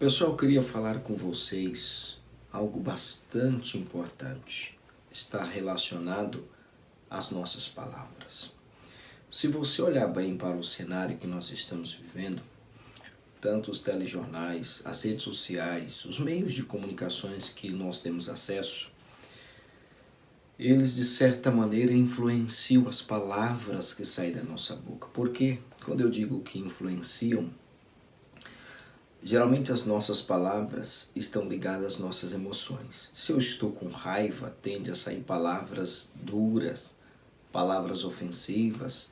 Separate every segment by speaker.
Speaker 1: Pessoal, eu queria falar com vocês algo bastante importante. Está relacionado às nossas palavras. Se você olhar bem para o cenário que nós estamos vivendo, tanto os telejornais, as redes sociais, os meios de comunicações que nós temos acesso, eles de certa maneira influenciam as palavras que saem da nossa boca. Porque quando eu digo que influenciam, geralmente as nossas palavras estão ligadas às nossas emoções. Se eu estou com raiva, tende a sair palavras duras, palavras ofensivas,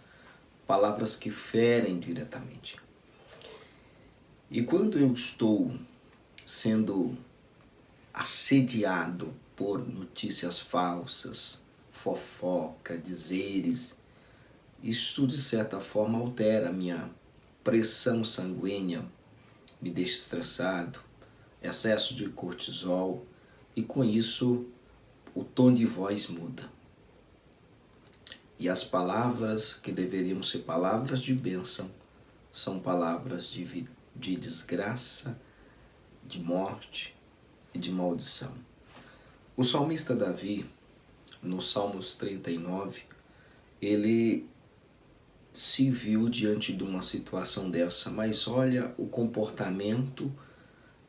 Speaker 1: palavras que ferem diretamente. E quando eu estou sendo assediado por notícias falsas, fofoca, dizeres, isso de certa forma altera a minha pressão sanguínea, me deixa estressado, excesso de cortisol, e com isso o tom de voz muda. E as palavras que deveriam ser palavras de bênção são palavras de desgraça, de morte e de maldição. O salmista Davi, no Salmos 39, ele se viu diante de uma situação dessa, mas olha o comportamento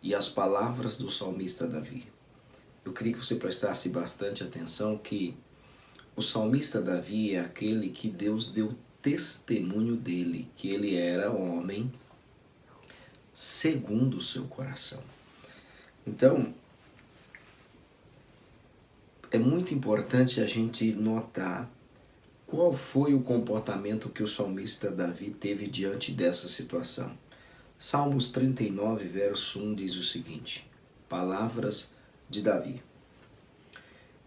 Speaker 1: e as palavras do salmista Davi. Eu queria que você prestasse bastante atenção que o salmista Davi é aquele que Deus deu testemunho dele, que ele era homem segundo o seu coração. Então, é muito importante a gente notar qual foi o comportamento que o salmista Davi teve diante dessa situação. Salmos 39, verso 1 diz o seguinte, palavras de Davi.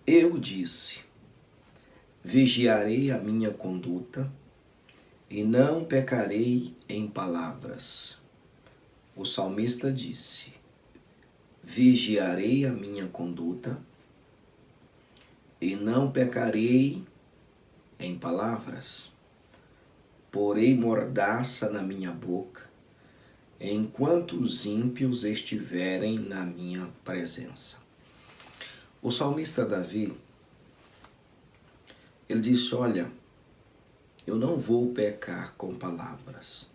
Speaker 1: Eu disse, vigiarei a minha conduta e não pecarei em palavras. O salmista disse, vigiarei a minha conduta e não pecarei em palavras. Porei mordaça na minha boca, enquanto os ímpios estiverem na minha presença. O salmista Davi, ele disse, olha, eu não vou pecar com palavras.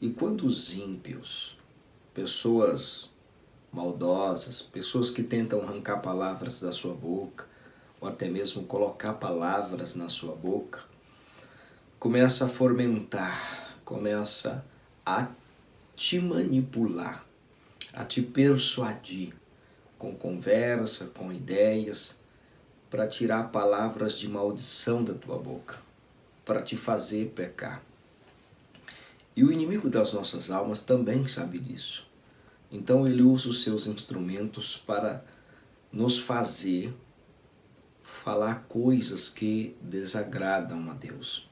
Speaker 1: E quando os ímpios, pessoas maldosas, pessoas que tentam arrancar palavras da sua boca, ou até mesmo colocar palavras na sua boca, começa a fomentar, começa a te manipular, a te persuadir com conversa, com ideias, para tirar palavras de maldição da tua boca, para te fazer pecar. E o inimigo das nossas almas também sabe disso. Então ele usa os seus instrumentos para nos fazer falar coisas que desagradam a Deus.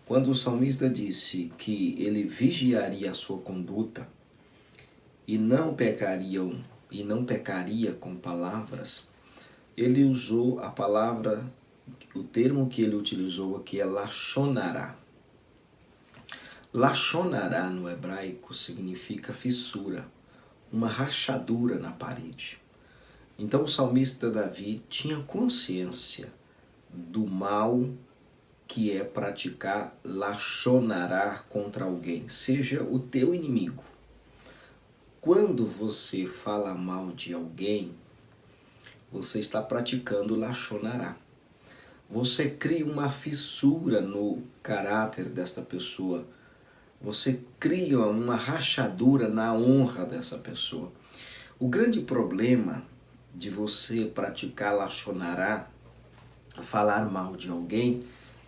Speaker 1: Quando o salmista disse que ele vigiaria a sua conduta e não pecaria com palavras, ele usou a palavra, o termo que ele utilizou aqui é lachonará. Lachonará no hebraico significa fissura, uma rachadura na parede. Então o salmista Davi tinha consciência do mal que é praticar lachonará contra alguém, seja o teu inimigo. Quando você fala mal de alguém, você está praticando lachonará. Você cria uma fissura no caráter desta pessoa. Você cria uma rachadura na honra dessa pessoa. O grande problema de você praticar lachonará, falar mal de alguém,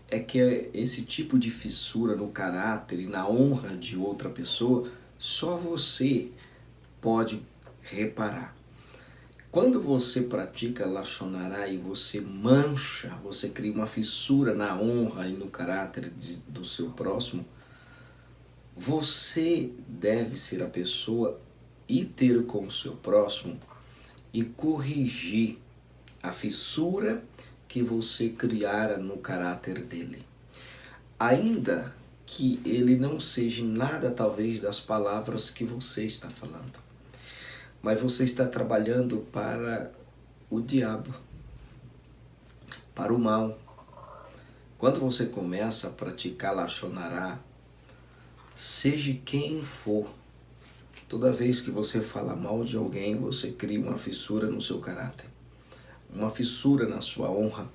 Speaker 1: é que esse tipo de fissura no caráter e na honra de outra pessoa, só você pode reparar. Quando você pratica lachonará e você mancha, você cria uma fissura na honra e no caráter do seu próximo, você deve ser a pessoa e ter com o seu próximo e corrigir a fissura que você criara no caráter dele. Ainda que ele não seja nada talvez das palavras que você está falando. mas você está trabalhando para o diabo, para o mal. Quando você começa a praticar Lashon Hará, seja quem for, toda vez que você fala mal de alguém, você cria uma fissura no seu caráter, uma fissura na sua honra,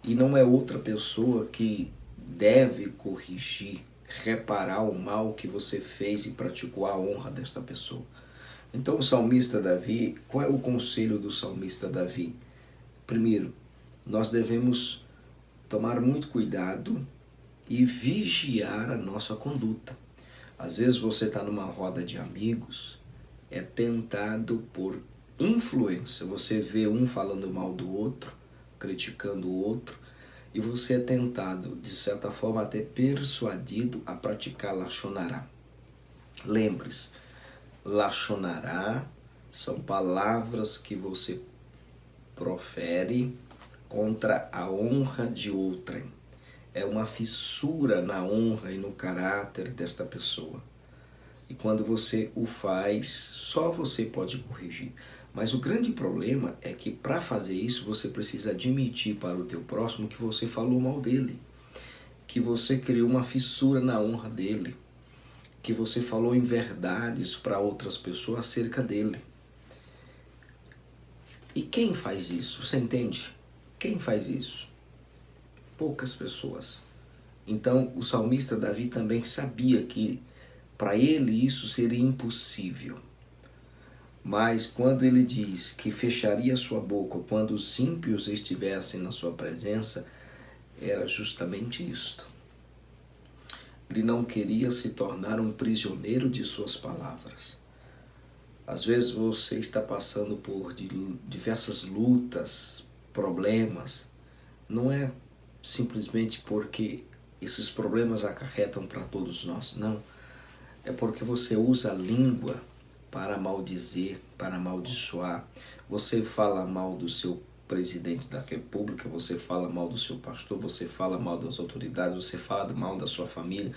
Speaker 1: e não é outra pessoa que deve corrigir, reparar o mal que você fez e praticou a honra desta pessoa. Então o salmista Davi, qual é o conselho do salmista Davi? Primeiro, nós devemos tomar muito cuidado e vigiar a nossa conduta. Às vezes você está numa roda de amigos, é tentado por influência. Você vê um falando mal do outro, criticando o outro, e você é tentado, de certa forma, até persuadido a praticar Lashon Hará. Lembre-se, Lashon Hará são palavras que você profere contra a honra de outrem. É uma fissura na honra e no caráter desta pessoa. E quando você o faz, só você pode corrigir. Mas o grande problema é que para fazer isso, você precisa admitir para o teu próximo que você falou mal dele, que você criou uma fissura na honra dele, que você falou inverdades para outras pessoas acerca dele. E quem faz isso? Você entende? Quem faz isso? Poucas pessoas. Então o salmista Davi também sabia que para ele isso seria impossível. Mas quando ele diz que fecharia sua boca quando os ímpios estivessem na sua presença, era justamente isto. Ele não queria se tornar um prisioneiro de suas palavras. Às vezes você está passando por diversas lutas, problemas. Não é simplesmente porque esses problemas acarretam para todos nós, não. É porque você usa a língua para maldizer, para amaldiçoar. Você fala mal do seu presidente da república, você fala mal do seu pastor, você fala mal das autoridades, você fala mal da sua família,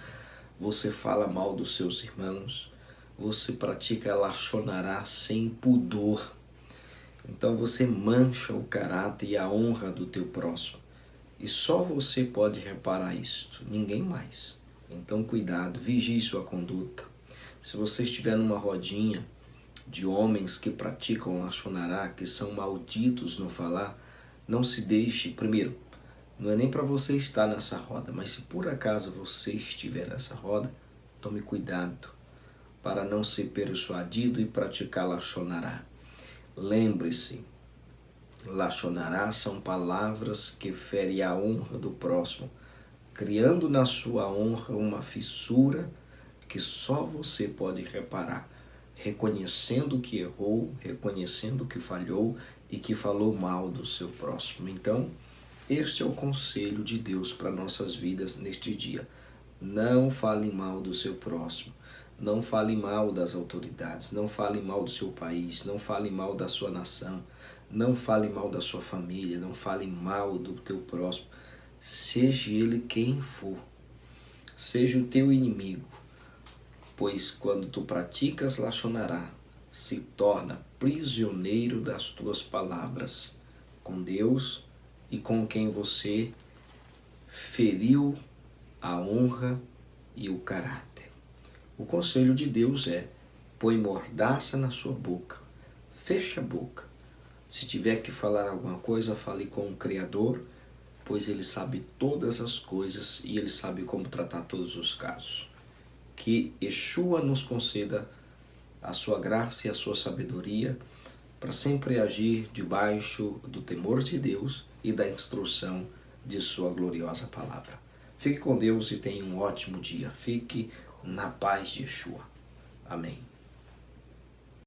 Speaker 1: você fala mal dos seus irmãos, você pratica Lashon Hará sem pudor. Então você mancha o caráter e a honra do teu próximo. E só você pode reparar isto, ninguém mais. Então cuidado, vigie sua conduta. Se você estiver numa rodinha de homens que praticam Lashon Hará, que são malditos no falar, não se deixe, primeiro, não é nem para você estar nessa roda, mas se por acaso você estiver nessa roda, tome cuidado para não ser persuadido e praticar Lashon Hará. Lembre-se, Lashon Hará são palavras que ferem a honra do próximo, criando na sua honra uma fissura que só você pode reparar, reconhecendo que errou, reconhecendo que falhou e que falou mal do seu próximo. Então, este é o conselho de Deus para nossas vidas neste dia. Não fale mal do seu próximo, não fale mal das autoridades, não fale mal do seu país, não fale mal da sua nação, não fale mal da sua família, não fale mal do teu próximo, seja ele quem for, seja o teu inimigo, pois quando tu praticas Lashon Hará, se torna prisioneiro das tuas palavras com Deus e com quem você feriu a honra e o caráter. O conselho de Deus é: põe mordaça na sua boca, feche a boca. Se tiver que falar alguma coisa, fale com o Criador, pois Ele sabe todas as coisas e Ele sabe como tratar todos os casos. Que Yeshua nos conceda a sua graça e a sua sabedoria para sempre agir debaixo do temor de Deus e da instrução de sua gloriosa palavra. Fique com Deus e tenha um ótimo dia. Fique na paz de Yeshua. Amém.